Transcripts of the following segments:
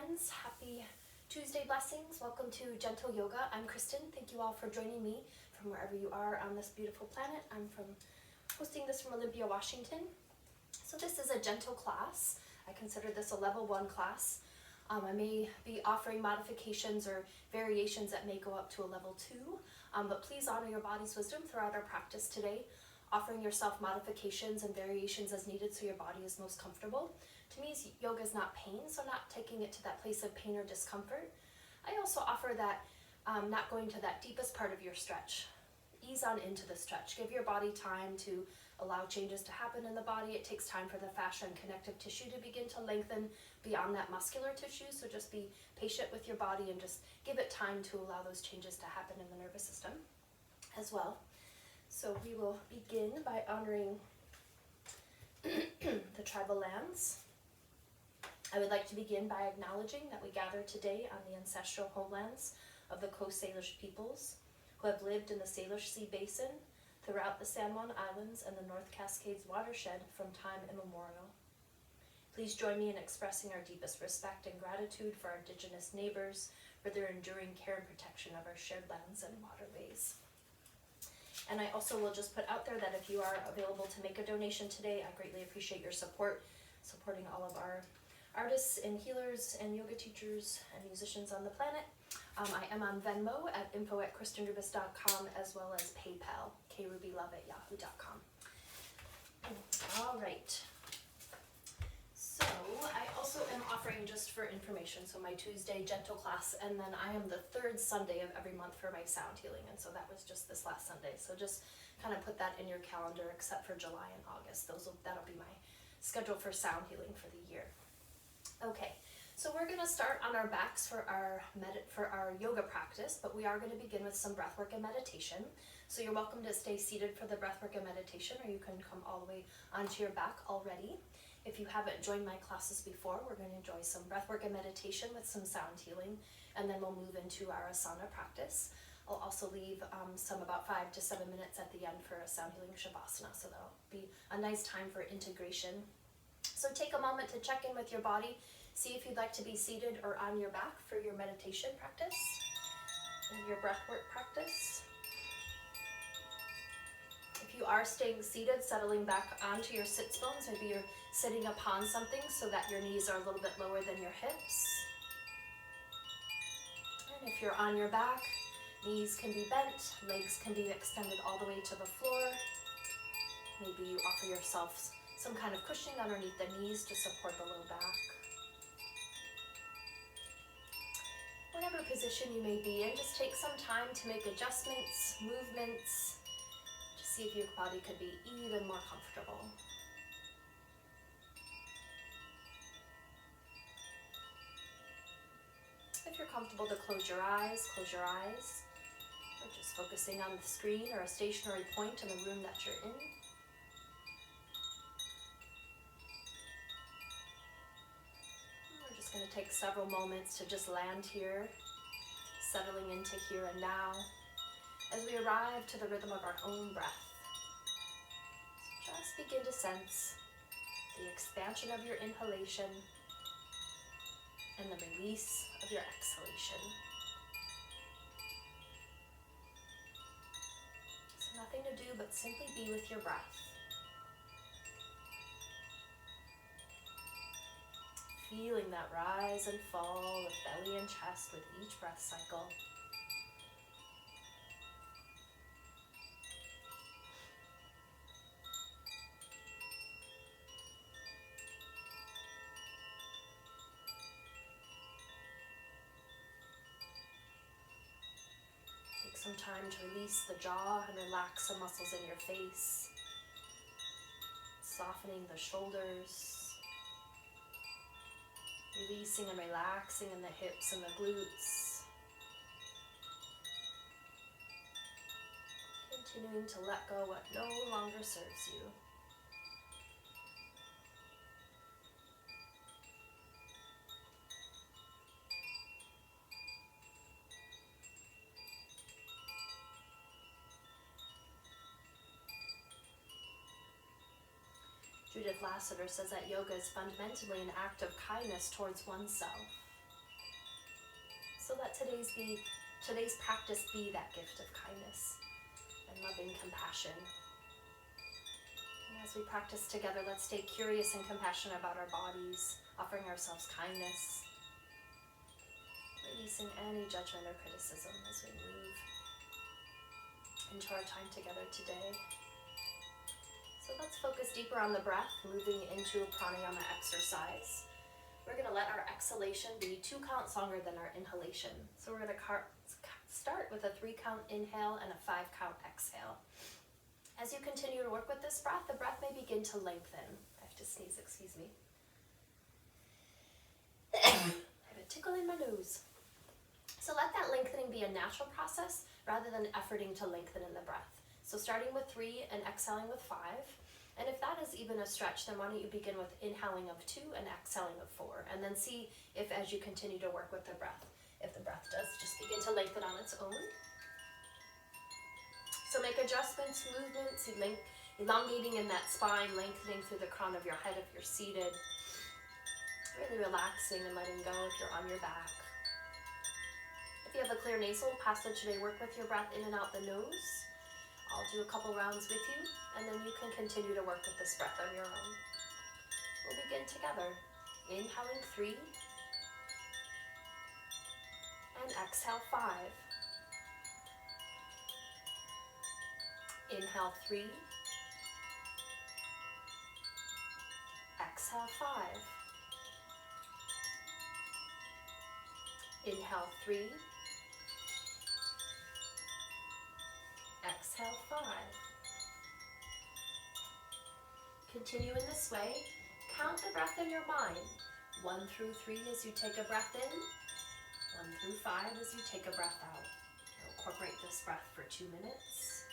friends, happy Tuesday blessings. Welcome to Gentle Yoga. I'm Kristen. Thank you all for joining me from wherever you are on this beautiful planet. I'm hosting this from Olympia, Washington. So this is a gentle class. I consider this a level 1 class. I may be offering modifications or variations that may go up to a level 2, but please honor your body's wisdom throughout our practice today, offering yourself modifications and variations as needed so your body is most comfortable. To me, yoga is not pain, so not taking it to that place of pain or discomfort. I also offer that not going to that deepest part of your stretch. Ease on into the stretch. Give your body time to allow changes to happen in the body. It takes time for the fascia and connective tissue to begin to lengthen beyond that muscular tissue, so just be patient with your body and just give it time to allow those changes to happen in the nervous system as well. So we will begin by honoring the tribal lands. I would like to begin by acknowledging that we gather today on the ancestral homelands of the Coast Salish peoples who have lived in the Salish Sea Basin, throughout the San Juan Islands and the North Cascades watershed from time immemorial. Please join me in expressing our deepest respect and gratitude for our Indigenous neighbors for their enduring care and protection of our shared lands and waterways. And I also will just put out there that if you are available to make a donation today, I greatly appreciate your supporting all of our artists and healers and yoga teachers and musicians on the planet. I am on Venmo at info@kristenrubis.com, as well as PayPal, krubylove@yahoo.com. All right. So I also am offering, just for information, so my Tuesday gentle class, and then I am the third Sunday of every month for my sound healing, and so that was just this last Sunday. So just kind of put that in your calendar, except for July and August. That'll be my schedule for sound healing for the year. Okay, so we're going to start on our backs for our yoga practice, but we are going to begin with some breathwork and meditation. So you're welcome to stay seated for the breathwork and meditation, or you can come all the way onto your back already. If you haven't joined my classes before, we're going to enjoy some breathwork and meditation with some sound healing, and then we'll move into our asana practice. I'll also leave some about 5 to 7 minutes at the end for a sound healing shavasana, so that'll be a nice time for integration. So take a moment to check in with your body. See if you'd like to be seated or on your back for your meditation practice and your breathwork practice. If you are staying seated, settling back onto your sits bones, maybe you're sitting upon something so that your knees are a little bit lower than your hips. And if you're on your back, knees can be bent, legs can be extended all the way to the floor. Maybe you offer yourself some kind of cushioning underneath the knees to support the low back. Whatever position you may be in, just take some time to make adjustments, movements, to see if your body could be even more comfortable. If you're comfortable to close your eyes, or just focusing on the screen or a stationary point in the room that you're in. Going to take several moments to just land here, settling into here and now, as we arrive to the rhythm of our own breath. So just begin to sense the expansion of your inhalation and the release of your exhalation. So nothing to do but simply be with your breath. Feeling that rise and fall of belly and chest with each breath cycle. Take some time to release the jaw and relax the muscles in your face, softening the shoulders. Releasing and relaxing in the hips and the glutes. Continuing to let go what no longer serves you. Judith Lassiter says that yoga is fundamentally an act of kindness towards oneself. let today's practice be that gift of kindness and loving compassion. And as we practice together, let's stay curious and compassionate about our bodies, offering ourselves kindness, releasing any judgment or criticism as we move into our time together today. So let's focus deeper on the breath, moving into a pranayama exercise. We're going to let our exhalation be 2 counts longer than our inhalation. So we're going to start with a 3 count inhale and a 5 count exhale. As you continue to work with this breath, the breath may begin to lengthen. I have to sneeze, excuse me. I have a tickle in my nose. So let that lengthening be a natural process rather than efforting to lengthen in the breath. So starting with 3 and exhaling with 5. And if that is even a stretch, then why don't you begin with inhaling of 2 and exhaling of 4. And then see if as you continue to work with the breath, if the breath does just begin to lengthen on its own. So make adjustments, movements, elongating in that spine, lengthening through the crown of your head if you're seated. Really relaxing and letting go if you're on your back. If you have a clear nasal passage today, work with your breath in and out the nose. I'll do a couple rounds with you, and then you can continue to work with this breath on your own. We'll begin together. Inhaling 3, and exhale 5. Inhale 3, exhale 5. Inhale 3, exhale 5. Continue in this way. Count the breath in your mind. 1 through 3 as you take a breath in. 1 through 5 as you take a breath out. Incorporate this breath for 2 minutes.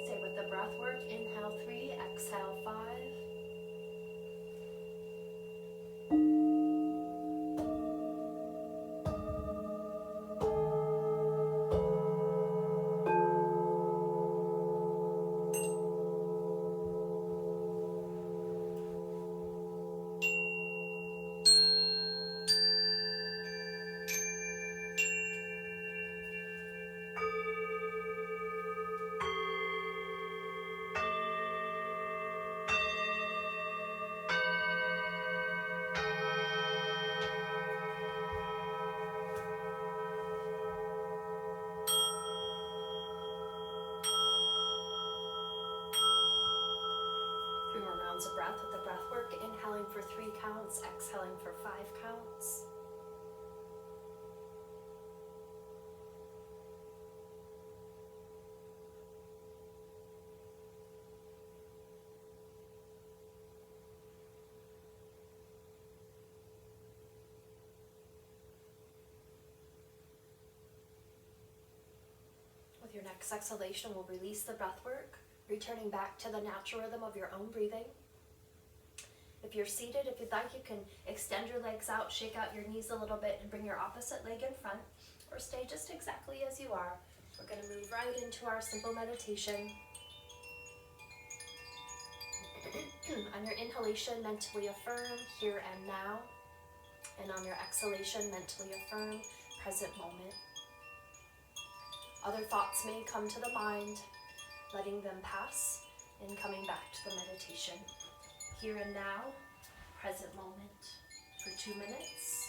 Stay with the breath work. Inhale 3, exhale 5. Rounds of breath with the breath work, inhaling for 3 counts, exhaling for 5 counts. With your next exhalation, we'll release the breath work, returning back to the natural rhythm of your own breathing. If you're seated, if you'd like, you can extend your legs out, shake out your knees a little bit, and bring your opposite leg in front, or stay just exactly as you are. We're going to move right into our simple meditation. On your inhalation, mentally affirm here and now, and on your exhalation, mentally affirm present moment. Other thoughts may come to the mind, letting them pass and coming back to the meditation. Here and now, present moment for 2 minutes.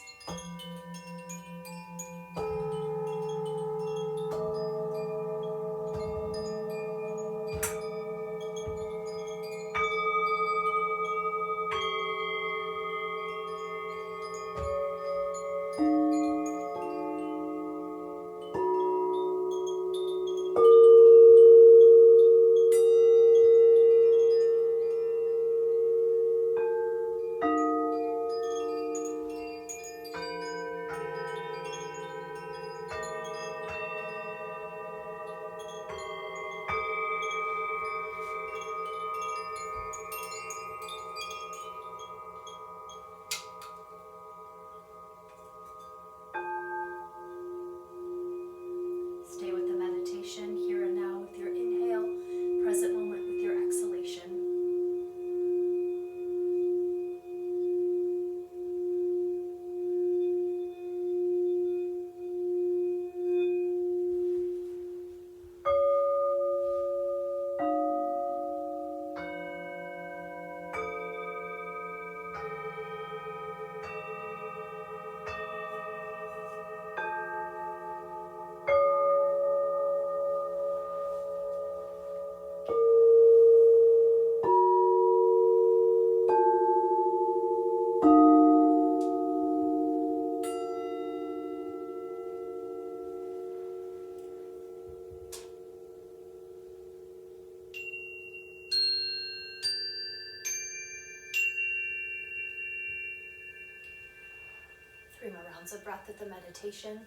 sounds of breath at the meditation.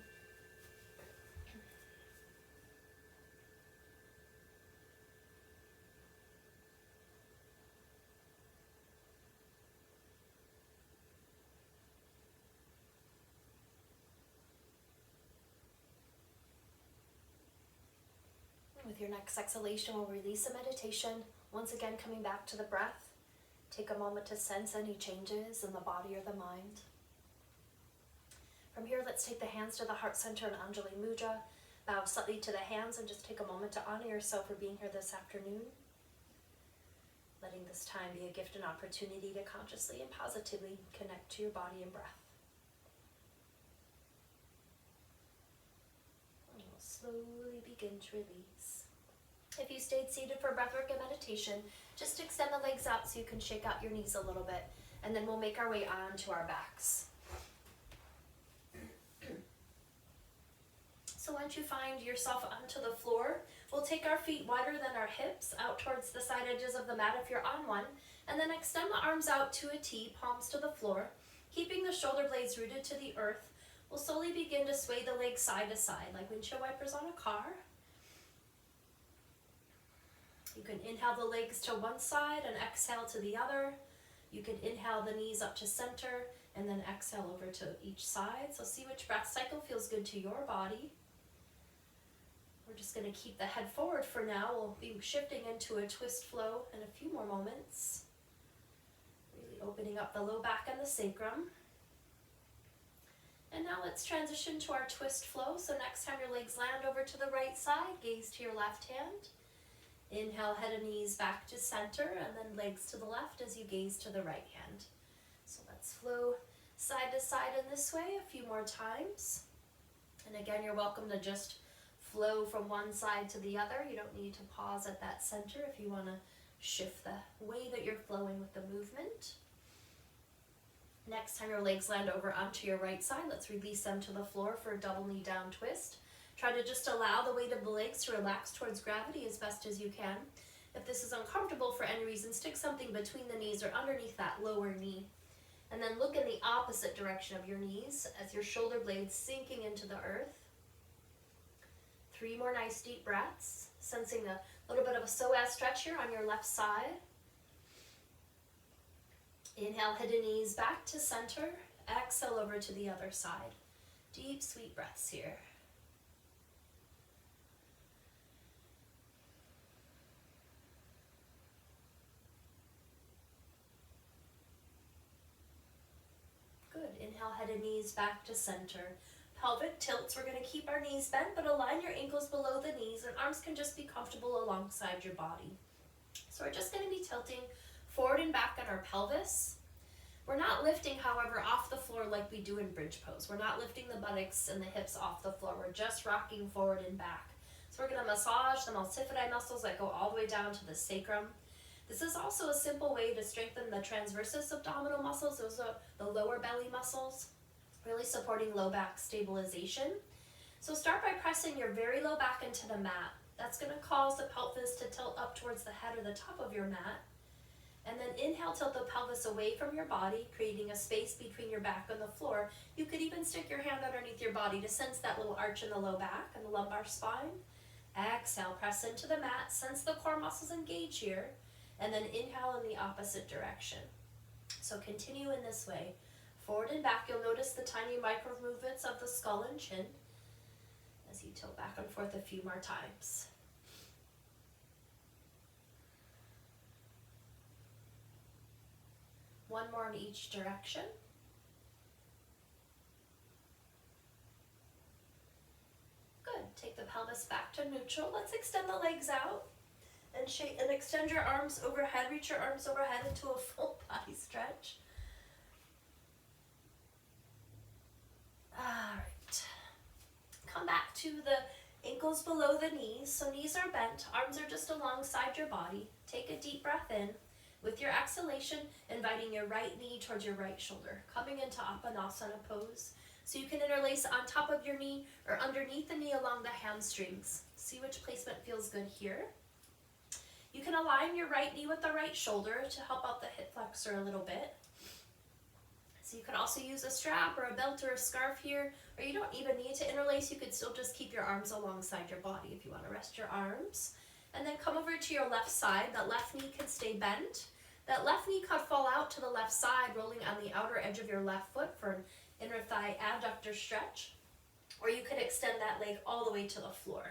With your next exhalation, we'll release the meditation. Once again, coming back to the breath. Take a moment to sense any changes in the body or the mind. From here, let's take the hands to the heart center in Anjali Mudra. Bow slightly to the hands and just take a moment to honor yourself for being here this afternoon. Letting this time be a gift and opportunity to consciously and positively connect to your body and breath. And we'll slowly begin to release. If you stayed seated for breathwork and meditation, just extend the legs out so you can shake out your knees a little bit, and then we'll make our way on to our backs. So once you find yourself onto the floor, we'll take our feet wider than our hips, out towards the side edges of the mat if you're on one, and then extend the arms out to a T, palms to the floor, keeping the shoulder blades rooted to the earth. We'll slowly begin to sway the legs side to side, like windshield wipers on a car. You can inhale the legs to one side and exhale to the other. You can inhale the knees up to center and then exhale over to each side. So see which breath cycle feels good to your body. We're just going to keep the head forward for now. We'll be shifting into a twist flow in a few more moments. Really opening up the low back and the sacrum. And now let's transition to our twist flow. So next time your legs land over to the right side, gaze to your left hand. Inhale, head and knees back to center, and then legs to the left as you gaze to the right hand. So let's flow side to side in this way a few more times. And again, you're welcome to just flow from one side to the other. You don't need to pause at that center if you want to shift the way that you're flowing with the movement. Next time your legs land over onto your right side, let's release them to the floor for a double knee down twist. Try to just allow the weight of the legs to relax towards gravity as best as you can. If this is uncomfortable for any reason, stick something between the knees or underneath that lower knee. And then look in the opposite direction of your knees as your shoulder blades sinking into the earth. 3 more nice deep breaths, sensing a little bit of a psoas stretch here on your left side. Inhale, head and knees back to center. Exhale over to the other side. Deep, sweet breaths here. Good. Inhale, head and knees back to center. Pelvic tilts. We're going to keep our knees bent, but align your ankles below the knees, and arms can just be comfortable alongside your body. So we're just going to be tilting forward and back on our pelvis. We're not lifting, however, off the floor like we do in bridge pose. We're not lifting the buttocks and the hips off the floor. We're just rocking forward and back. So we're going to massage the multifidi muscles that go all the way down to the sacrum. This is also a simple way to strengthen the transversus abdominal muscles. Those are the lower belly muscles, really supporting low back stabilization. So start by pressing your very low back into the mat. That's going to cause the pelvis to tilt up towards the head or the top of your mat. And then inhale, tilt the pelvis away from your body, creating a space between your back and the floor. You could even stick your hand underneath your body to sense that little arch in the low back and the lumbar spine. Exhale, press into the mat, sense the core muscles engage here, and then inhale in the opposite direction. So continue in this way. Forward and back, you'll notice the tiny micro movements of the skull and chin as you tilt back and forth a few more times. One more in each direction. Good. Take the pelvis back to neutral. Let's extend the legs out and extend your arms overhead. Reach your arms overhead into a full body stretch. All right. Come back to the ankles below the knees. So knees are bent, arms are just alongside your body. Take a deep breath in. With your exhalation, inviting your right knee towards your right shoulder, coming into Apanasana pose. So you can interlace on top of your knee or underneath the knee along the hamstrings. See which placement feels good here. You can align your right knee with the right shoulder to help out the hip flexor a little bit. As You could also use a strap or a belt or a scarf here, or you don't even need to interlace. You could still just keep your arms alongside your body if you want to rest your arms. And then come over to your left side. That left knee could stay bent. That left knee could fall out to the left side, rolling on the outer edge of your left foot for an inner thigh adductor stretch. Or you could extend that leg all the way to the floor.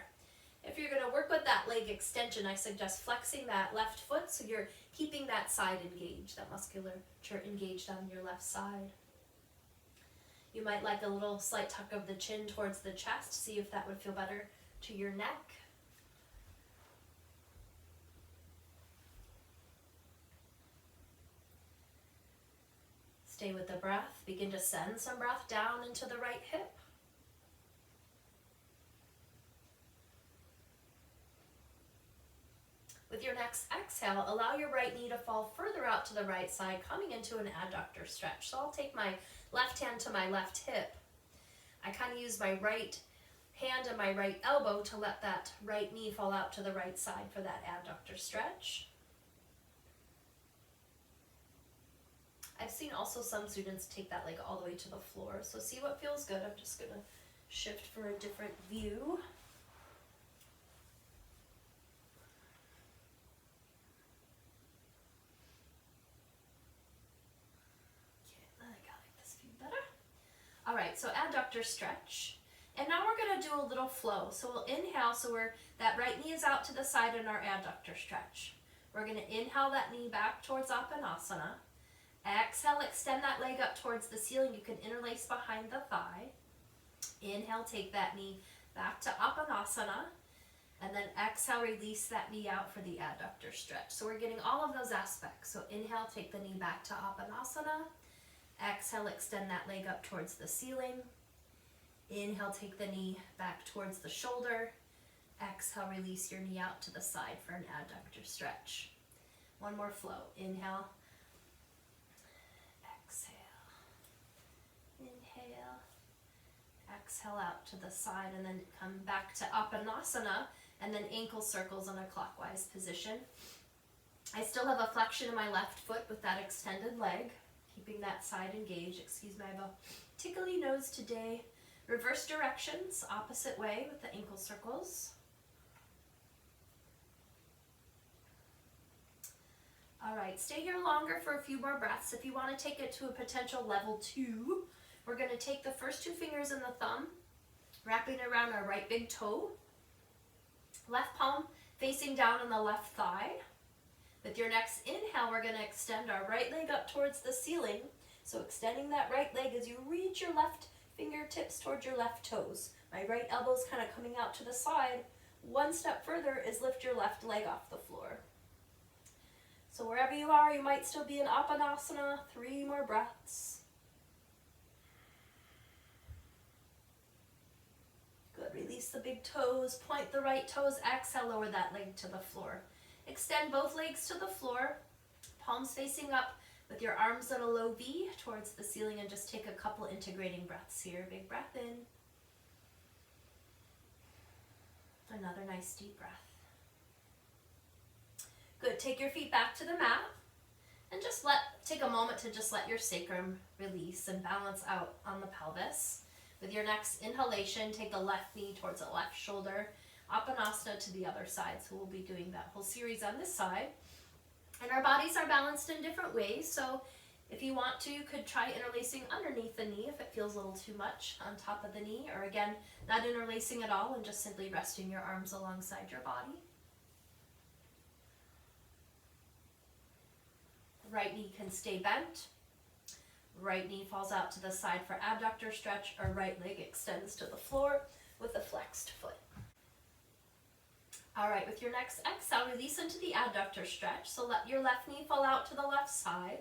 If you're going to work with that leg extension, I suggest flexing that left foot so you're keeping that side engaged, that musculature engaged on your left side. You might like a little slight tuck of the chin towards the chest, see if that would feel better to your neck. Stay with the breath. Begin to send some breath down into the right hip. With your next exhale, allow your right knee to fall further out to the right side, coming into an adductor stretch. So I'll take my left hand to my left hip. I kind of use my right hand and my right elbow to let that right knee fall out to the right side for that adductor stretch. I've seen also some students take that leg all the way to the floor. So see what feels good. I'm just going to shift for a different view. All right, so adductor stretch. And now we're going to do a little flow. So we'll inhale, so that right knee is out to the side in our adductor stretch. We're going to inhale that knee back towards Uttanasana. Exhale, extend that leg up towards the ceiling. You can interlace behind the thigh. Inhale, take that knee back to Uttanasana. And then exhale, release that knee out for the adductor stretch. So we're getting all of those aspects. So inhale, take the knee back to Uttanasana. Exhale, extend that leg up towards the ceiling. Inhale, take the knee back towards the shoulder. Exhale, release your knee out to the side for an adductor stretch. One more flow. Inhale. Exhale. Inhale. Exhale out to the side, and then come back to Uttanasana, and then ankle circles in a clockwise position. I still have a flexion in my left foot with that extended leg. Keeping that side engaged. Excuse me, I have a tickly nose today. Reverse directions, opposite way with the ankle circles. All right, stay here longer for a few more breaths. If you want to take it to a potential level 2, we're going to take the first 2 fingers and the thumb, wrapping around our right big toe. Left palm facing down on the left thigh. With your next inhale, we're going to extend our right leg up towards the ceiling. So extending that right leg as you reach your left fingertips towards your left toes. My right elbow's kind of coming out to the side. One step further is lift your left leg off the floor. So wherever you are, you might still be in Uttanasana. 3 more breaths. Good. Release the big toes. Point the right toes. Exhale, lower that leg to the floor. Extend both legs to the floor, palms facing up with your arms in a low V towards the ceiling, and just take a couple integrating breaths here. Big breath in. Another nice deep breath. Good. Take your feet back to the mat and just take a moment to just let your sacrum release and balance out on the pelvis. With your next inhalation, take the left knee towards the left shoulder. Uttanasana to the other side. So we'll be doing that whole series on this side. And our bodies are balanced in different ways. So if you want to, you could try interlacing underneath the knee if it feels a little too much on top of the knee. Or again, not interlacing at all and just simply resting your arms alongside your body. The right knee can stay bent. Right knee falls out to the side for abductor stretch, or right leg extends to the floor with a flexed foot. All right, with your next exhale, release into the adductor stretch. So let your left knee fall out to the left side.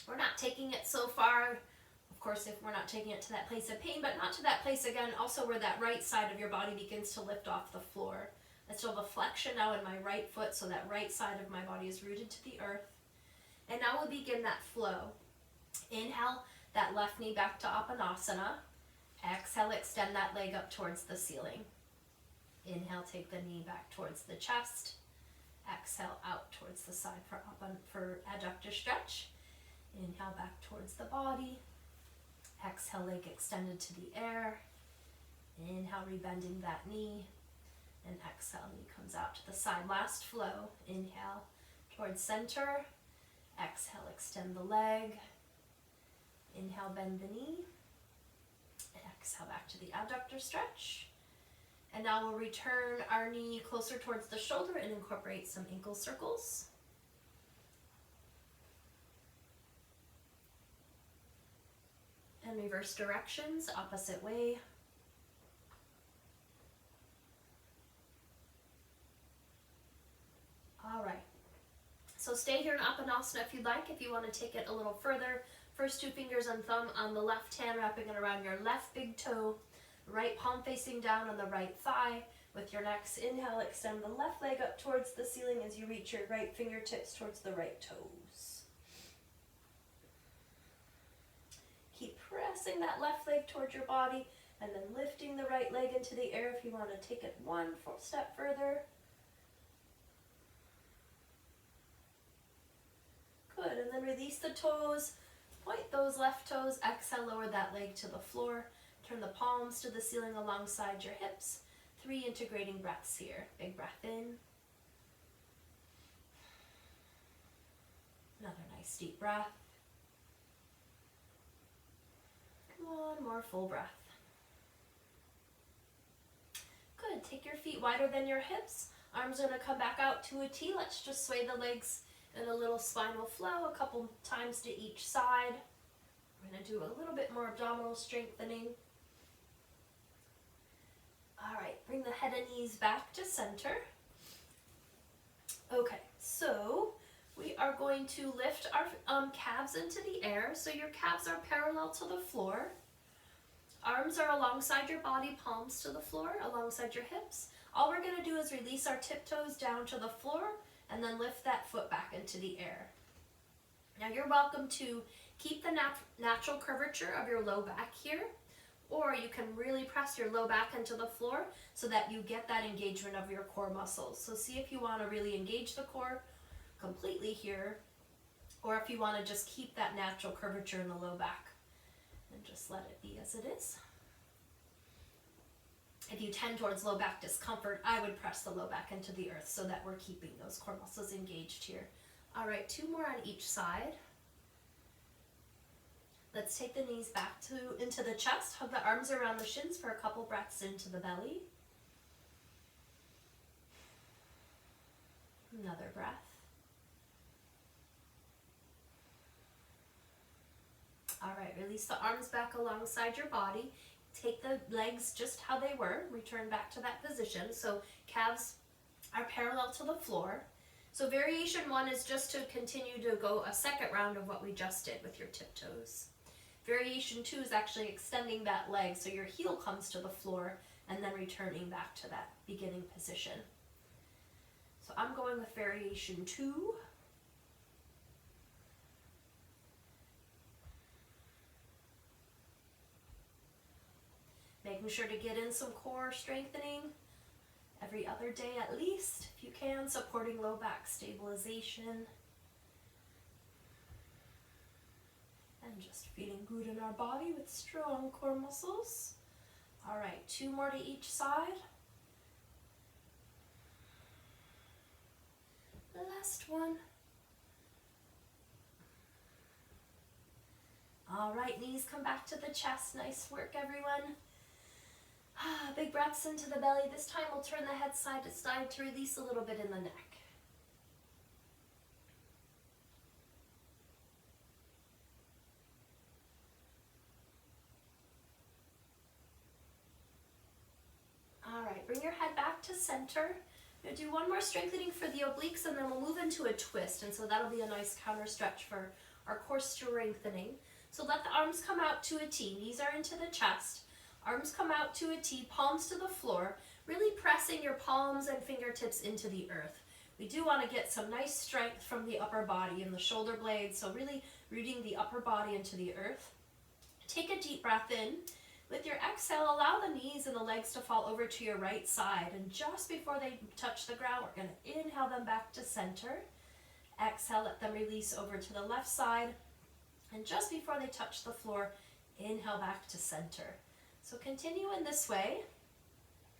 We're not taking it so far, of course, if we're not taking it to that place of pain, but not to that place again, also where that right side of your body begins to lift off the floor. I still have a flexion now in my right foot, so that right side of my body is rooted to the earth. And now we'll begin that flow. Inhale that left knee back to Uttanasana. Exhale, extend that leg up towards the ceiling. Inhale, take the knee back towards the chest. Exhale, out towards the side for adductor stretch. Inhale back towards the body. Exhale, leg extended to the air. Inhale, rebending that knee. And exhale, knee comes out to the side. Last flow. Inhale towards center. Exhale, extend the leg. Inhale, bend the knee. And exhale, back to the abductor stretch. And now we'll return our knee closer towards the shoulder and incorporate some ankle circles. And reverse directions, opposite way. All right. So stay here in Apanasana if you'd like. If you want to take it a little further, first two fingers and thumb on the left hand, wrapping it around your left big toe, right palm facing down on the right thigh. With your next inhale, extend the left leg up towards the ceiling as you reach your right fingertips towards the right toes. Keep pressing that left leg towards your body and then lifting the right leg into the air if you want to take it one step further. Good, and then release the toes, point those left toes, exhale, lower that leg to the floor, turn the palms to the ceiling alongside your hips. 3 integrating breaths here. Big breath in. Another nice deep breath. One more full breath. Good, take your feet wider than your hips. Arms are gonna come back out to a T. Let's just sway the legs in a little spinal flow, a couple times to each side. We're going to do a little bit more abdominal strengthening. All right, bring the head and knees back to center. Okay, so we are going to lift our calves into the air. So your calves are parallel to the floor. Arms are alongside your body, palms to the floor, alongside your hips. All we're going to do is release our tiptoes down to the floor and then lift that foot back into the air. Now you're welcome to keep the natural curvature of your low back here, or you can really press your low back into the floor so that you get that engagement of your core muscles. So see if you want to really engage the core completely here, or if you want to just keep that natural curvature in the low back and just let it be as it is. If you tend towards low back discomfort, I would press the low back into the earth so that we're keeping those core muscles engaged here. All right, 2 more on each side. Let's take the knees back into the chest. Hug the arms around the shins for a couple breaths into the belly. Another breath. All right, release the arms back alongside your body. Take the legs just how they were, return back to that position. So calves are parallel to the floor. So variation 1 is just to continue to go a second round of what we just did with your tiptoes. Variation 2 is actually extending that leg so your heel comes to the floor and then returning back to that beginning position. So I'm going with variation 2. Making sure to get in some core strengthening every other day at least, if you can, supporting low back stabilization. And just feeling good in our body with strong core muscles. All right, 2 more to each side. Last one. All right, knees come back to the chest. Nice work, everyone. Big breaths into the belly. This time we'll turn the head side to side to release a little bit in the neck. All right, bring your head back to center. We'll do one more strengthening for the obliques and then we'll move into a twist. And so that'll be a nice counter stretch for our core strengthening. So let the arms come out to a T. Knees are into the chest. Arms come out to a T, palms to the floor, really pressing your palms and fingertips into the earth. We do want to get some nice strength from the upper body and the shoulder blades, so really rooting the upper body into the earth. Take a deep breath in. With your exhale, allow the knees and the legs to fall over to your right side, and just before they touch the ground, we're going to inhale them back to center. Exhale, let them release over to the left side. And just before they touch the floor, inhale back to center. So continue in this way.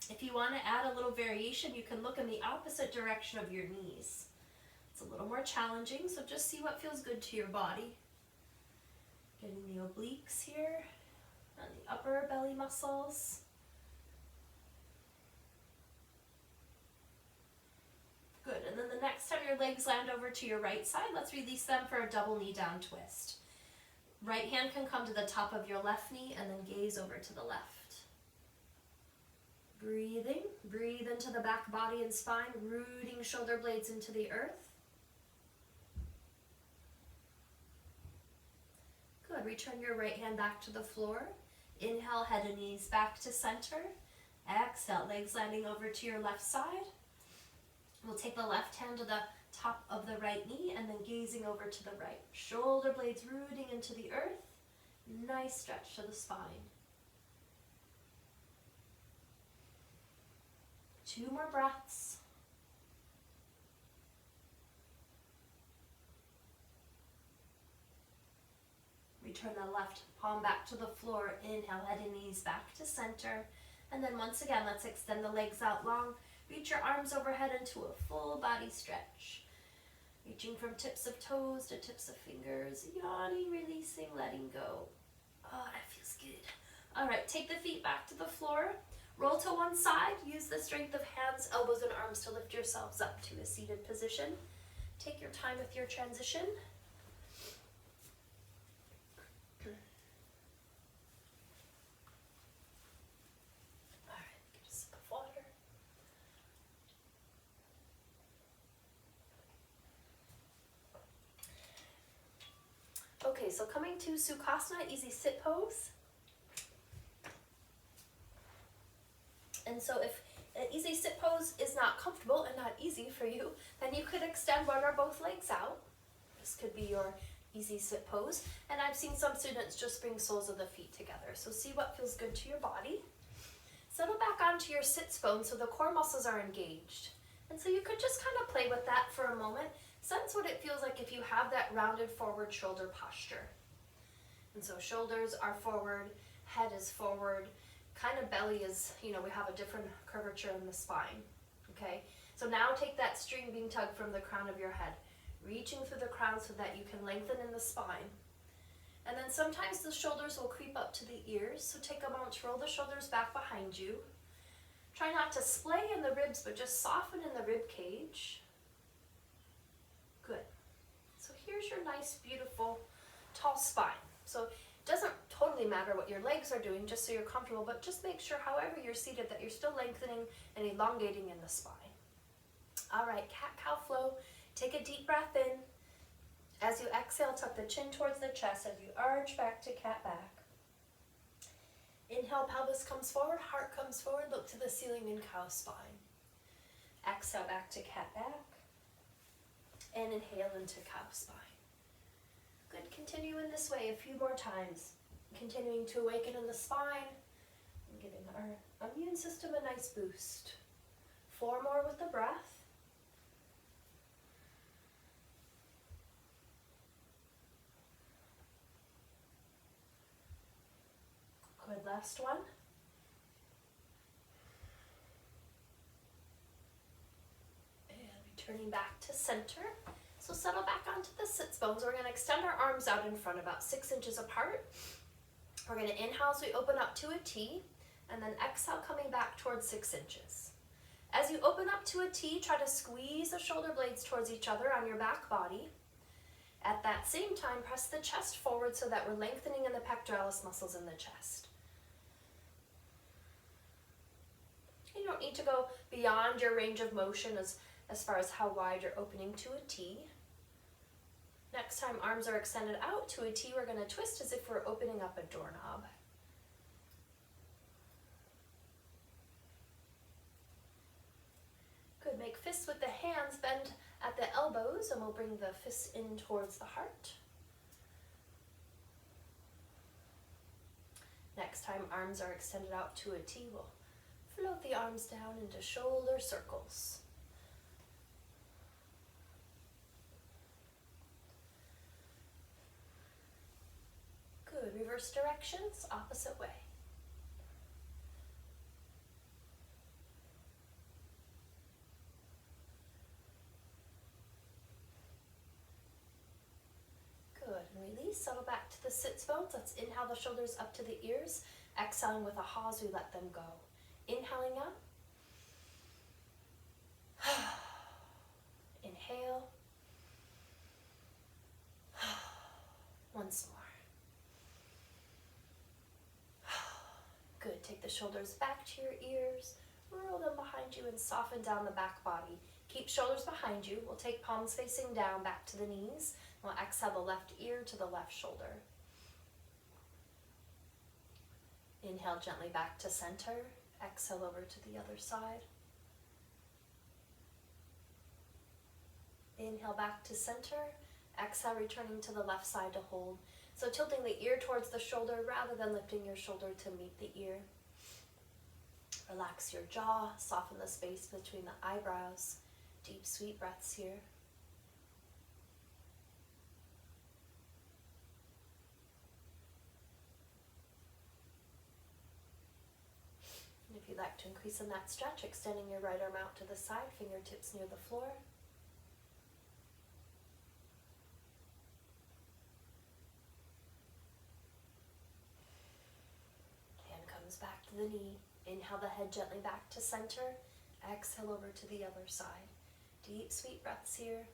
If you want to add a little variation, you can look in the opposite direction of your knees. It's a little more challenging, so just see what feels good to your body. Getting the obliques here and the upper belly muscles. Good, and then the next time your legs land over to your right side, let's release them for a double knee down twist. Right hand can come to the top of your left knee and then gaze over to the left. Breathing, breathe into the back body and spine, rooting shoulder blades into the earth. Good, return your right hand back to the floor. Inhale, head and knees back to center. Exhale, legs landing over to your left side. We'll take the left hand to the top of the right knee and then gazing over to the right. Shoulder blades rooting into the earth. Nice stretch to the spine. 2 more breaths. Return the left palm back to the floor. Inhale, head and knees back to center. And then once again, let's extend the legs out long. Reach your arms overhead into a full body stretch. Reaching from tips of toes to tips of fingers. Yawning, releasing, letting go. Oh, that feels good. All right, take the feet back to the floor. Roll to one side. Use the strength of hands, elbows, and arms to lift yourselves up to a seated position. Take your time with your transition. All right, get a sip of water. Okay, so coming to Sukhasana, easy sit pose. And so if an easy sit pose is not comfortable and not easy for you, then you could extend one or both legs out. This could be your easy sit pose. And I've seen some students just bring soles of the feet together. So see what feels good to your body. Settle back onto your sits bone so the core muscles are engaged. And so you could just kind of play with that for a moment. Sense what it feels like if you have that rounded forward shoulder posture. And so shoulders are forward, head is forward, kind of belly is, we have a different curvature in the spine, okay? So now take that string being tugged from the crown of your head, reaching through the crown so that you can lengthen in the spine. And then sometimes the shoulders will creep up to the ears, so take a moment to roll the shoulders back behind you. Try not to splay in the ribs, but just soften in the rib cage. Good. So here's your nice, beautiful, tall spine. So it doesn't totally matter what your legs are doing, just so you're comfortable, but just make sure however you're seated that you're still lengthening and elongating in the spine. All right, cat-cow flow. Take a deep breath in. As you exhale, tuck the chin towards the chest as you arch back to cat back. Inhale, pelvis comes forward, heart comes forward, look to the ceiling in cow spine. Exhale, back to cat back. And inhale into cow spine. Good, continue in this way a few more times. Continuing to awaken in the spine and giving our immune system a nice boost. 4 more with the breath. Good, last one. And returning back to center. So settle back onto the sits bones. We're going to extend our arms out in front about 6 inches apart. We're going to inhale as we open up to a T, and then exhale coming back towards 6 inches. As you open up to a T, try to squeeze the shoulder blades towards each other on your back body. At that same time, press the chest forward so that we're lengthening in the pectoralis muscles in the chest. You don't need to go beyond your range of motion as far as how wide you're opening to a T. Next time arms are extended out to a T, we're going to twist as if we're opening up a doorknob. Good, make fists with the hands, bend at the elbows, and we'll bring the fists in towards the heart. Next time arms are extended out to a T, we'll float the arms down into shoulder circles. reverse directions, opposite way. Good, and release, settle back to the sits bones. Let's inhale the shoulders up to the ears, exhaling with a ha as we let them go. Inhaling up. Inhale. Once more. Good, take the shoulders back to your ears, roll them behind you and soften down the back body. Keep shoulders behind you. We'll take palms facing down, back to the knees. We'll exhale the left ear to the left shoulder. Inhale gently back to center. Exhale over to the other side. Inhale back to center. Exhale, returning to the left side to hold. So tilting the ear towards the shoulder rather than lifting your shoulder to meet the ear. Relax your jaw, soften the space between the eyebrows. Deep, sweet breaths here. And if you'd like to increase in that stretch, extending your right arm out to the side, fingertips near the floor. Back to the knee. Inhale the head gently back to center. Exhale over to the other side. Deep, sweet breaths here.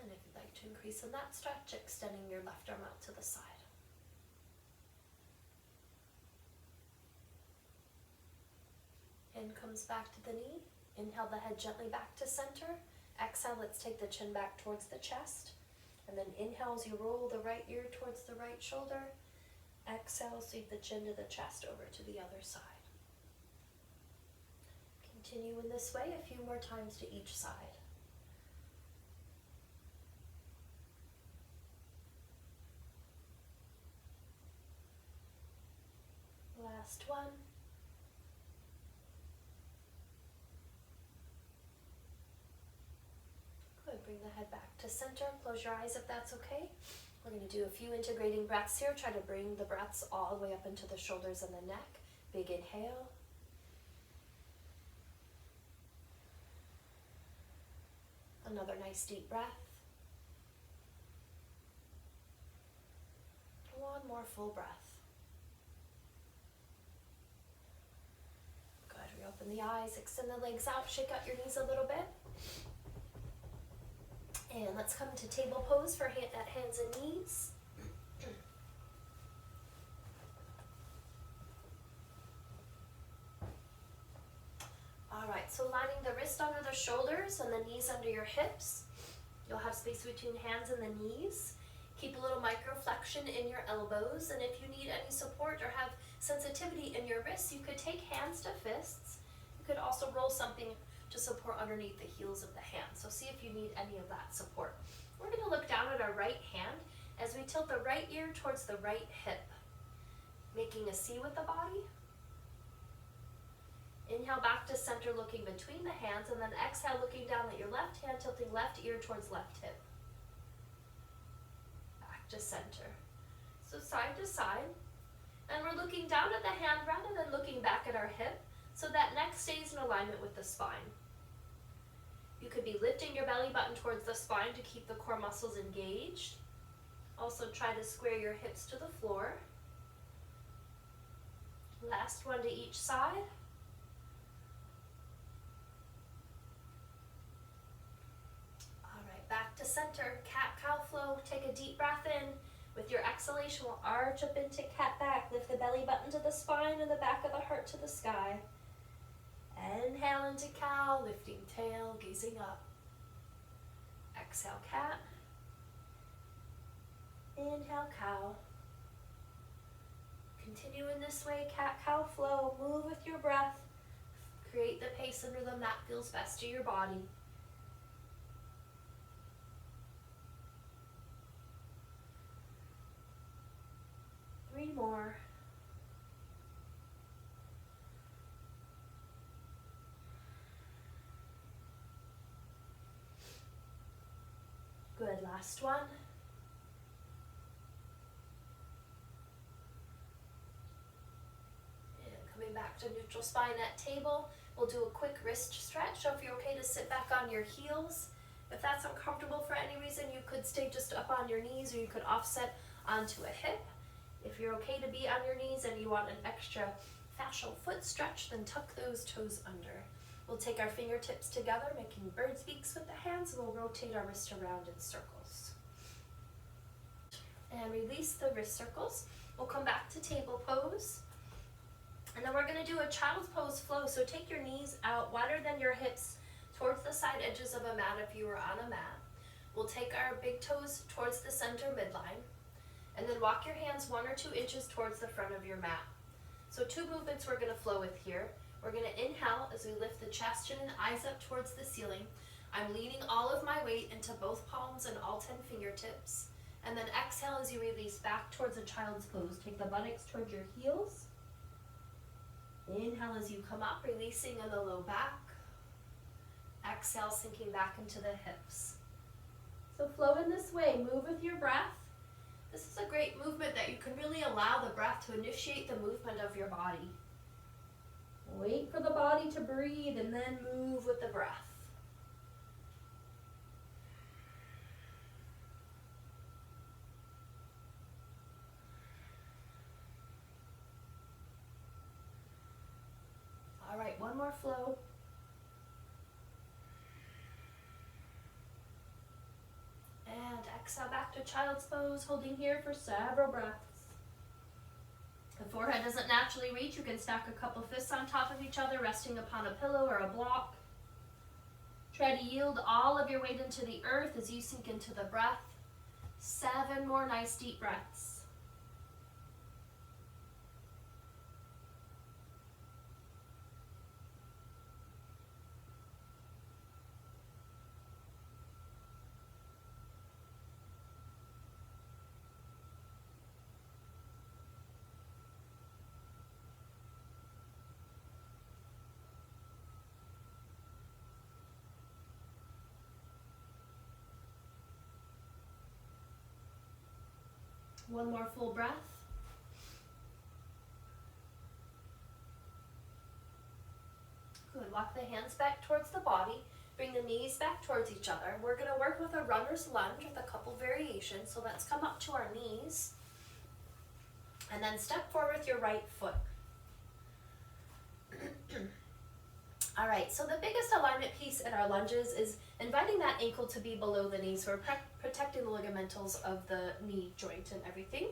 And if you'd like to increase in that stretch, extending your left arm out to the side. Hand comes back to the knee. Inhale the head gently back to center. Exhale, let's take the chin back towards the chest. And then inhale as you roll the right ear towards the right shoulder. Exhale, sweep the chin to the chest over to the other side. Continue in this way a few more times to each side. Last one. Bring the head back to center. Close your eyes if that's okay. We're going to do a few integrating breaths here. Try to bring the breaths all the way up into the shoulders and the neck. Big inhale. Another nice deep breath. One more full breath. Good. Reopen the eyes, extend the legs out, shake out your knees a little bit. And let's come to table pose for hands and knees. All right, so lining the wrist under the shoulders and the knees under your hips. You'll have space between hands and the knees. Keep a little microflexion in your elbows, and if you need any support or have sensitivity in your wrists, you could take hands to fists. You could also roll something to support underneath the heels of the hands. So see if you need any of that support. We're going to look down at our right hand as we tilt the right ear towards the right hip, making a C with the body. Inhale back to center, looking between the hands, and then exhale, looking down at your left hand, tilting left ear towards left hip. Back to center. So side to side. And we're looking down at the hand rather than looking back at our hip, so that neck stays in alignment with the spine. You could be lifting your belly button towards the spine to keep the core muscles engaged. Also try to square your hips to the floor. Last one to each side. All right, back to center, cat-cow flow. Take a deep breath in. With your exhalation, we'll arch up into cat back. Lift the belly button to the spine and the back of the heart to the sky. Inhale into cow, lifting tail, gazing up. Exhale, cat. Inhale, cow. Continue in this way, cat-cow flow. Move with your breath. Create the pace and rhythm that feels best to your body. Three more. Last one. And coming back to neutral spine at table, we'll do a quick wrist stretch. So if you're okay to sit back on your heels, if that's uncomfortable for any reason, you could stay just up on your knees, or you could offset onto a hip. If you're okay to be on your knees and you want an extra fascial foot stretch, then tuck those toes under. We'll take our fingertips together, making bird's beaks with the hands, and we'll rotate our wrist around in circles. And release the wrist circles. We'll come back to table pose. And then we're going to do a child's pose flow. So take your knees out wider than your hips towards the side edges of a mat if you were on a mat. We'll take our big toes towards the center midline. And then walk your hands 1 or 2 inches towards the front of your mat. So 2 movements we're going to flow with here. We're going to inhale as we lift the chest, chin, and eyes up towards the ceiling. I'm leaning all of my weight into both palms and all 10 fingertips. And then exhale as you release back towards a child's pose. Take the buttocks towards your heels. Inhale as you come up, releasing in the low back. Exhale, sinking back into the hips. So flow in this way, move with your breath. This is a great movement that you can really allow the breath to initiate the movement of your body. Wait for the body to breathe and then move with the breath. All right, one more flow. And exhale back to child's pose, holding here for several breaths. The forehead doesn't naturally reach, you can stack a couple fists on top of each other, resting upon a pillow or a block. Try to yield all of your weight into the earth as you sink into the breath. 7 more nice deep breaths. One more full breath. Good. Walk the hands back towards the body. Bring the knees back towards each other. We're going to work with a runner's lunge with a couple variations. So let's come up to our knees. And then step forward with your right foot. All right, so the biggest alignment piece in our lunges is inviting that ankle to be below the knee, so we're protecting the ligamentals of the knee joint and everything.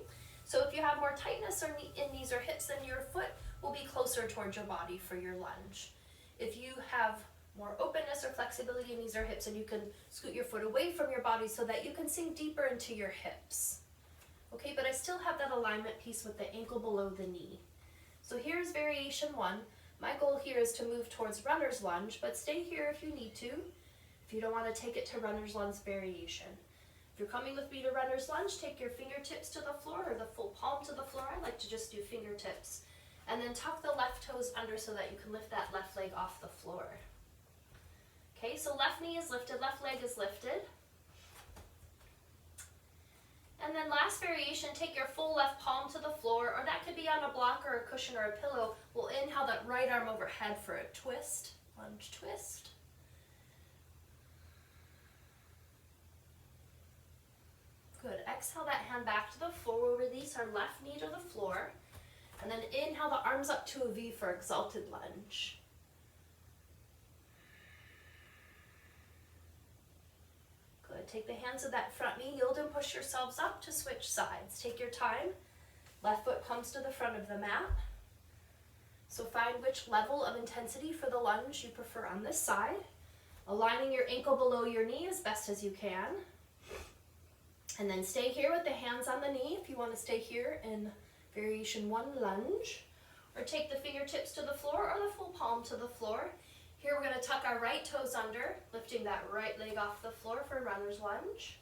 So if you have more tightness in knees or hips, then your foot will be closer towards your body for your lunge. If you have more openness or flexibility in knees or hips, and you can scoot your foot away from your body so that you can sink deeper into your hips. Okay, but I still have that alignment piece with the ankle below the knee. So here's variation 1. My goal here is to move towards runner's lunge, but stay here if you need to, if you don't want to take it to runner's lunge variation. If you're coming with me to runner's lunge, take your fingertips to the floor or the full palm to the floor. I like to just do fingertips. And then tuck the left toes under so that you can lift that left leg off the floor. Okay, so left knee is lifted, left leg is lifted. And then last variation, take your full left palm to the floor, or that could be on a block or a cushion or a pillow. We'll inhale that right arm overhead for a twist, lunge twist. Good, exhale that hand back to the floor. We'll release our left knee to the floor. And then inhale the arms up to a V for exalted lunge. Good, take the hands of that front knee, yield and push yourselves up to switch sides. Take your time. Left foot comes to the front of the mat. So find which level of intensity for the lunge you prefer on this side. Aligning your ankle below your knee as best as you can. And then stay here with the hands on the knee if you want to stay here in variation 1 lunge. Or take the fingertips to the floor or the full palm to the floor. Here we're going to tuck our right toes under, lifting that right leg off the floor for runner's lunge.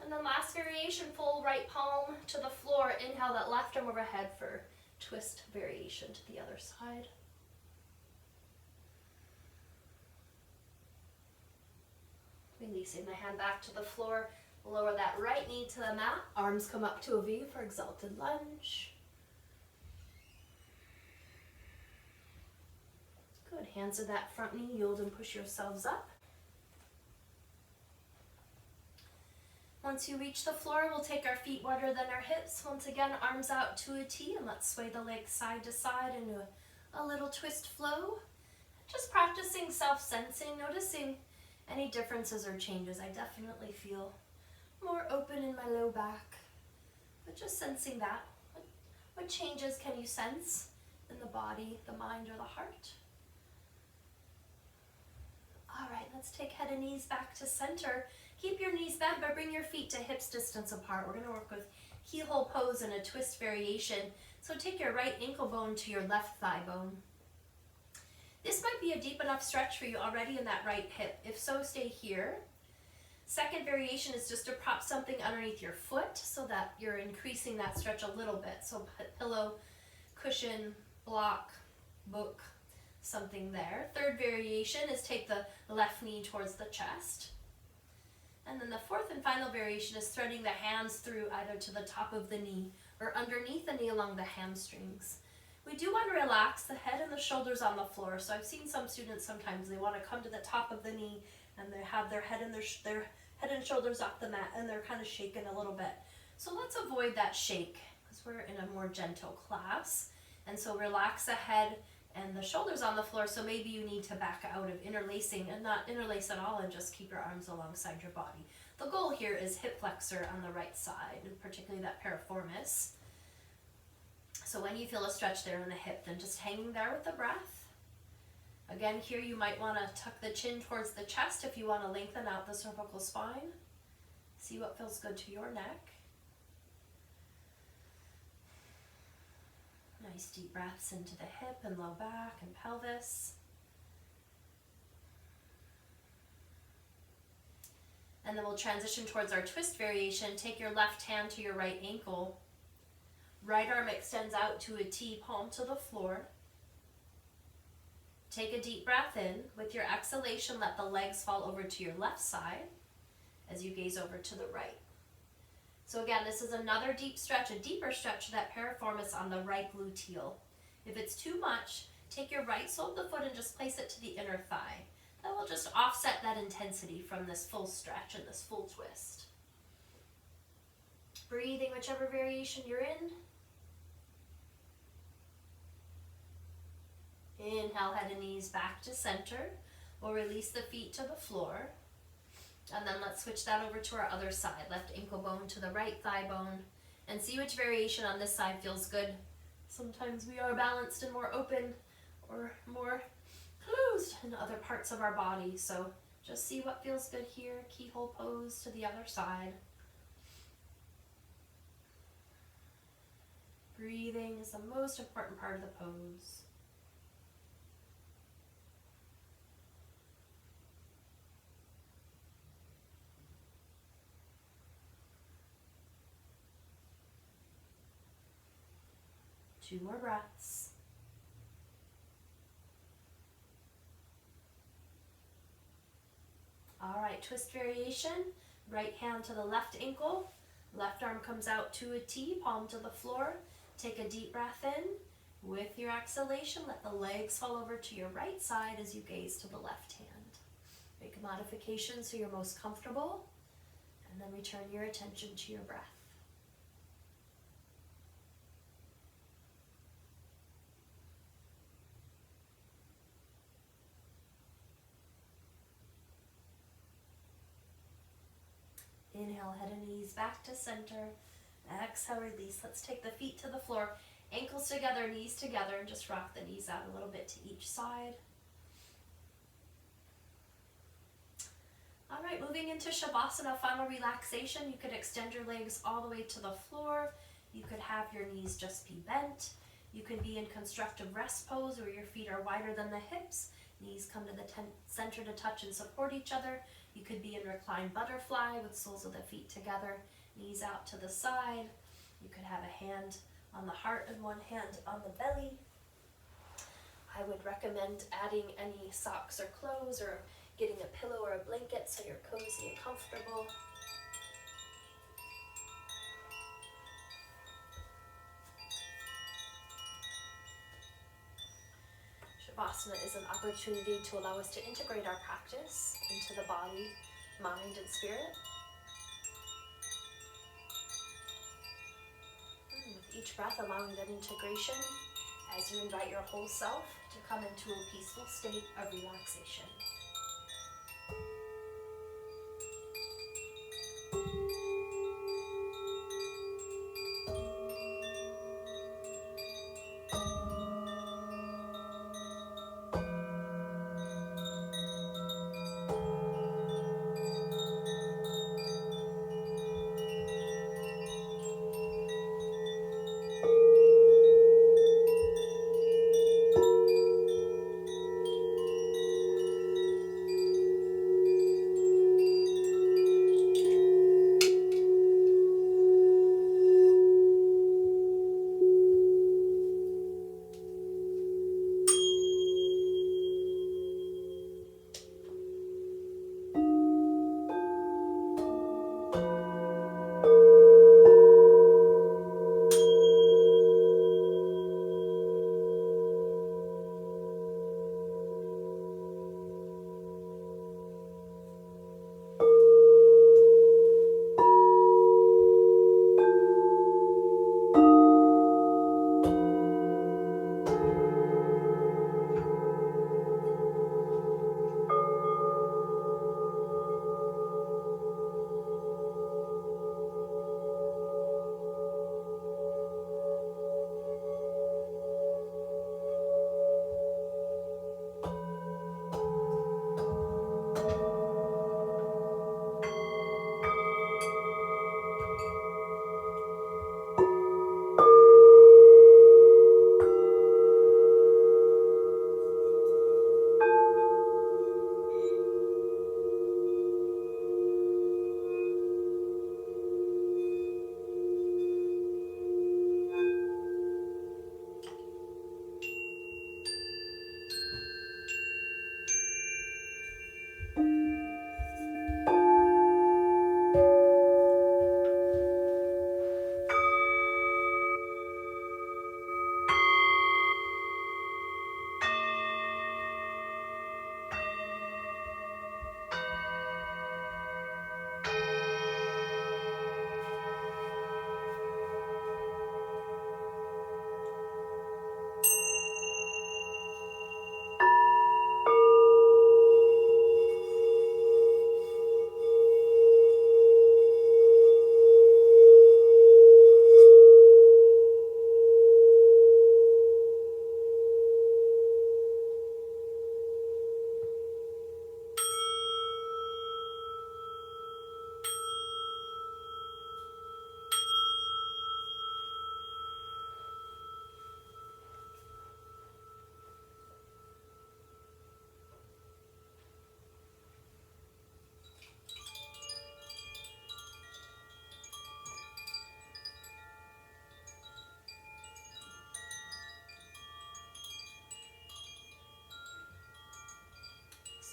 And then last variation, full right palm to the floor. Inhale that left arm overhead for twist variation to the other side. Release. releasing the hand back to the floor. Lower that right knee to the mat. Arms come up to a V for exalted lunge. Good. Hands to that front knee. Yield and push yourselves up. Once you reach the floor, we'll take our feet wider than our hips. Once again, arms out to a T, and let's sway the legs side to side into a little twist flow. Just practicing self-sensing, noticing any differences or changes. I definitely feel more open in my low back, but just sensing that. What changes can you sense in the body, the mind, or the heart? All right, let's take head and knees back to center. Keep your knees bent, but bring your feet to hips distance apart. We're gonna work with heel pose and a twist variation. So take your right ankle bone to your left thigh bone. This might be a deep enough stretch for you already in that right hip. If so, stay here. Second variation is just to prop something underneath your foot so that you're increasing that stretch a little bit. So pillow, cushion, block, book, something there. Third variation is take the left knee towards the chest. And then the fourth and final variation is threading the hands through either to the top of the knee or underneath the knee along the hamstrings. We do want to relax the head and the shoulders on the floor. So I've seen some students sometimes they want to come to the top of the knee and they have their head and their head and shoulders off the mat and they're kind of shaking a little bit. So let's avoid that shake because we're in a more gentle class. And so relax the head and the shoulders on the floor, so maybe you need to back out of interlacing and not interlace at all and just keep your arms alongside your body. The goal here is hip flexor on the right side, particularly that piriformis. So when you feel a stretch there in the hip, then just hanging there with the breath. Again, here you might want to tuck the chin towards the chest if you want to lengthen out the cervical spine. See what feels good to your neck. Nice deep breaths into the hip and low back and pelvis. And then we'll transition towards our twist variation. Take your left hand to your right ankle. Right arm extends out to a T, palm to the floor. Take a deep breath in. With your exhalation, let the legs fall over to your left side as you gaze over to the right. So again, this is another deep stretch, a deeper stretch to that piriformis on the right gluteal. If it's too much, take your right sole of the foot and just place it to the inner thigh. That will just offset that intensity from this full stretch and this full twist. Breathing whichever variation you're in. Inhale, head and knees back to center. We'll release the feet to the floor. And then let's switch that over to our other side. Left ankle bone to the right thigh bone. And see which variation on this side feels good. Sometimes we are balanced and more open or more closed in other parts of our body. So just see what feels good here. Keyhole pose to the other side. Breathing is the most important part of the pose. Two more breaths. All right, twist variation. Right hand to the left ankle. Left arm comes out to a T, palm to the floor. Take a deep breath in. With your exhalation, let the legs fall over to your right side as you gaze to the left hand. Make a modification so you're most comfortable, and then return your attention to your breath. Inhale, head and knees back to center. Exhale, release. Let's take the feet to the floor. Ankles together, knees together, and just rock the knees out a little bit to each side. All right, moving into Shavasana, final relaxation. You could extend your legs all the way to the floor. You could have your knees just be bent. You could be in constructive rest pose where your feet are wider than the hips. Knees come to the center to touch and support each other. You could be in reclined butterfly with soles of the feet together, knees out to the side. You could have a hand on the heart and one hand on the belly. I would recommend adding any socks or clothes or getting a pillow or a blanket so you're cozy and comfortable. Shavasana is an opportunity to allow us to integrate our practice into the body, mind, and spirit. And with each breath, allowing that integration as you invite your whole self to come into a peaceful state of relaxation.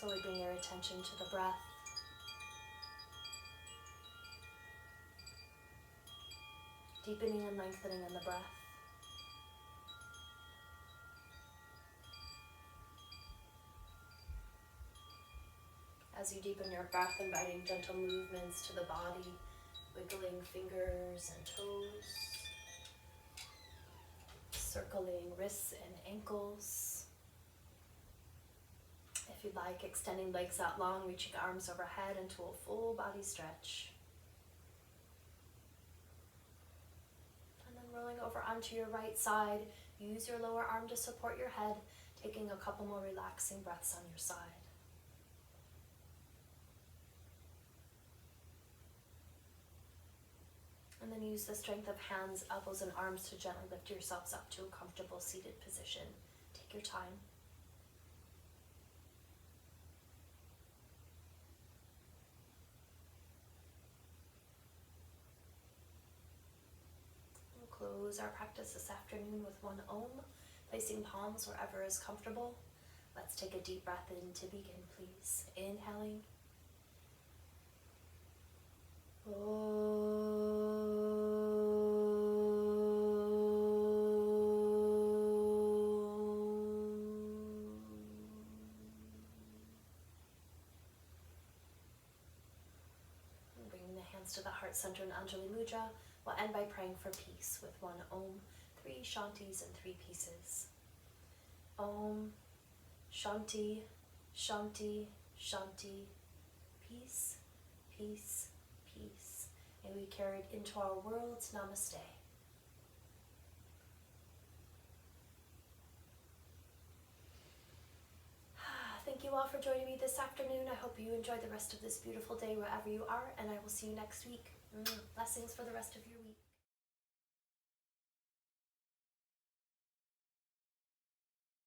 Slowly bring your attention to the breath. Deepening and lengthening in the breath. As you deepen your breath, inviting gentle movements to the body, wiggling fingers and toes, circling wrists and ankles. If you'd like, extending legs out long, reaching arms overhead into a full body stretch. And then rolling over onto your right side, use your lower arm to support your head, taking a couple more relaxing breaths on your side. And then use the strength of hands, elbows, and arms to gently lift yourselves up to a comfortable seated position. Take your time. We'll close our practice this afternoon with one Om, placing palms wherever is comfortable. Let's take a deep breath in to begin, please. Inhaling. Bringing the hands to the heart center in Anjali Mudra. We'll end by praying for peace with one Om, 3 Shantis and 3 pieces. Om, Shanti, Shanti, Shanti, peace, peace, peace. And we carry it into our worlds. Namaste. Thank you all for joining me this afternoon. I hope you enjoy the rest of this beautiful day wherever you are, and I will see you next week. Blessings for the rest of your week.